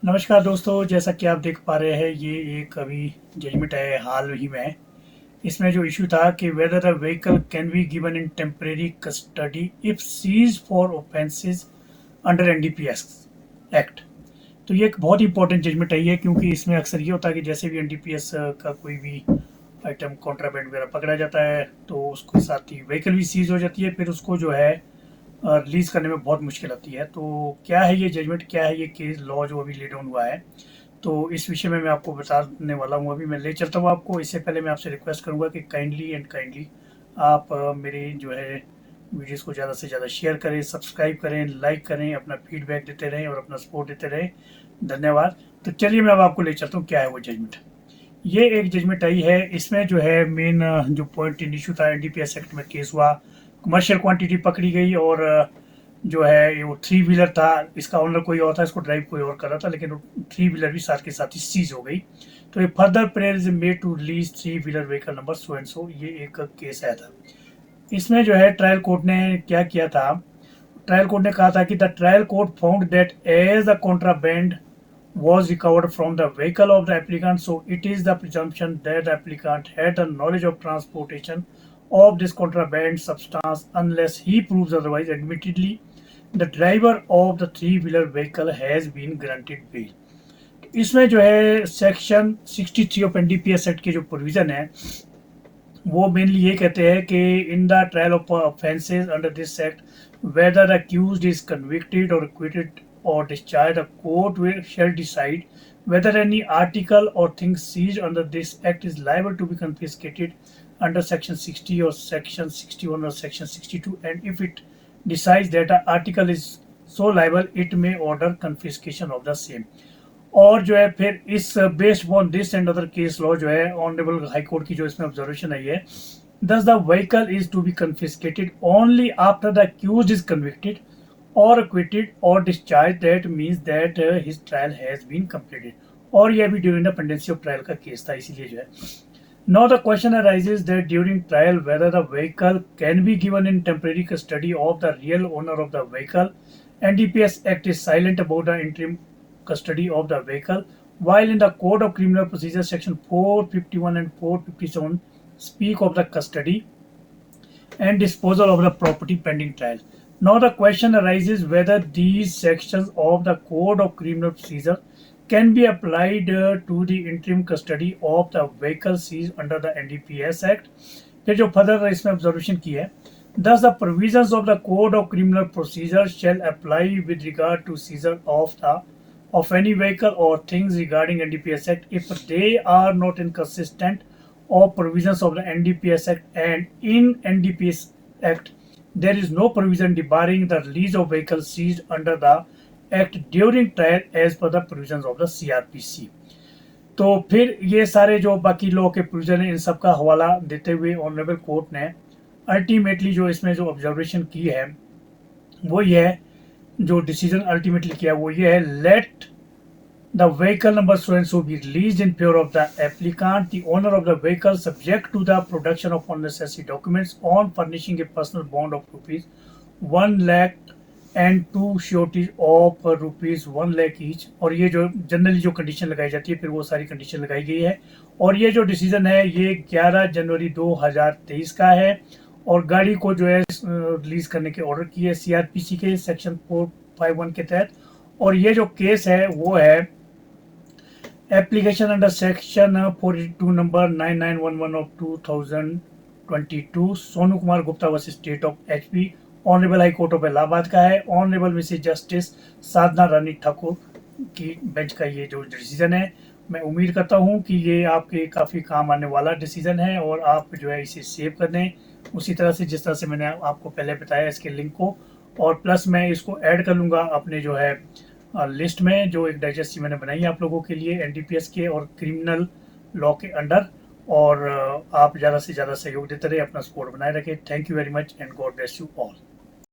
नमस्कार दोस्तों, जैसा कि आप देख पा रहे हैं ये एक अभी जजमेंट है हाल ही में। इसमें जो इशू था कि whether a vehicle can be given in temporary custody if seized for offences under NDPS act. तो ये एक बहुत इंपॉर्टेंट जजमेंट है ये, क्योंकि इसमें अक्सर ये होता है कि जैसे भी एनडीपीएस का कोई भी आइटम कॉन्ट्राबैंड वगैरह पकड़ा जाता है तो उसके साथ ही व्हीकल भी सीज हो जाती है, फिर उसको जो है रिलीज करने में बहुत मुश्किल आती है। तो क्या है ये जजमेंट, क्या है ये केस लॉ जो अभी ले डाउन हुआ है, तो इस विषय में मैं आपको बताने वाला हूँ। अभी मैं ले चलता हूँ आपको। इससे पहले मैं आपसे रिक्वेस्ट करूँगा कि काइंडली आप मेरे जो है वीडियोस को ज़्यादा से ज़्यादा शेयर करें, सब्सक्राइब करें, लाइक करें, अपना फीडबैक देते रहें और अपना सपोर्ट देते रहें। धन्यवाद। तो चलिए मैं अब आपको ले चलता हूँ क्या है वो जजमेंट। ये एक जजमेंट आई है, इसमें जो है मेन जो पॉइंट इन इशू था, एनडीपीएस एक्ट में केस हुआ, कमर्शियल क्वांटिटी पकड़ी गई और जो है वो थ्री व्हीलर था, इसका ओनर कोई और था, इसको ड्राइव कोई और कर रहा था, लेकिन थ्री व्हीलर भी साथ के साथ ही सीज हो गई। तो ये further prayer is made to release three wheeler vehicle number so and so, ये एक केस आया था। इसमें जो है ट्रायल कोर्ट ने क्या किया था, ट्रायल कोर्ट ने कहा था कि the trial court found that as the contraband was recovered from the vehicle of the applicant, so it is the presumption that the applicant had the knowledge of transportation of this contraband substance unless he proves otherwise. Admittedly, the driver of the three-wheeler vehicle has been granted bail. इसमें जो है section 63 of NDPS act के जो provision है वो mainly ये कहते हैं कि in the trial of offences under this act whether the accused is convicted और acquitted or discharged, the court shall decide whether any article or thing seized under this act is liable to be confiscated under section 60 or section 61 or section 62, and if it decides that an article is so liable it may order confiscation of the same. और जो है फिर इस based on this and other case law जो है honourable high court की जो इसमें ऑब्जर्वेशन आई है, thus the vehicle is to be confiscated only after the accused is convicted or acquitted or discharged. That means that his trial has been completed. और यह भी during the pendency of trial का case था, इसीलिए जो है now the question arises that during trial whether the vehicle can be given in temporary custody of the real owner of the vehicle. NDPS Act is silent about the interim custody of the vehicle, while in the Code of Criminal Procedure section 451 and 457 speak of the custody and disposal of the property pending trial. Now the question arises whether these sections of the Code of Criminal Procedure can be applied to the interim custody of the vehicle seized under the NDPS Act. फिर जो further इसमें observation की है, thus the provisions of the Code of Criminal Procedure shall apply with regard to seizure of any vehicle or things regarding NDPS Act if they are not inconsistent of provisions of the NDPS Act, and in NDPS Act there is no provision debarring the release of vehicles seized under the Act during trial as per the provisions of the CRPC. तो फिर ये सारे जो बाकी law के provision है इन सब का हवाला देते हुए ऑनरेबल कोर्ट ने अल्टीमेटली जो इसमें जो ऑब्जर्वेशन की है वो ये है, जो डिसीजन अल्टीमेटली किया वो ये है, late the vehicle number so and so be released in favor of the applicant, the owner of the vehicle, subject to the production of unnecessary documents on furnishing a personal bond of rupees 1 lakh and two sureties of rupees 1 lakh each. और ये जो generally जो condition लगाई जाती है फिर वो सारी कंडीशन लगाई गई है। और ये जो डिसीजन है ये 11 जनवरी 2023 का है और गाड़ी को जो है रिलीज करने के ऑर्डर की है सीआरपीसी के सेक्शन 451 के तहत। और ये जो केस है वो है application under section 42 number 9911 of 2022 Sonu Kumar Gupta versus state of HP, honourable high court of Allahabad का है। ऑनरेबल मिसेज जस्टिस साधना रानी ठाकुर की बेंच का ये जो डिसीजन है, मैं उम्मीद करता हूँ कि ये आपके काफ़ी काम आने वाला डिसीजन है और आप जो है इसे सेव कर दें उसी तरह से जिस तरह से मैंने आपको पहले बताया इसके लिंक को। और प्लस मैं इसको ऐड कर लूँगा अपने जो है लिस्ट में, जो एक डाइजेस्ट मैंने बनाई है आप लोगों के लिए एनडीपीएस के और क्रिमिनल लॉ के अंडर। और आप ज़्यादा से ज़्यादा सहयोग देते रहे, अपना सपोर्ट बनाए रखें। Thank you very much and God bless you all.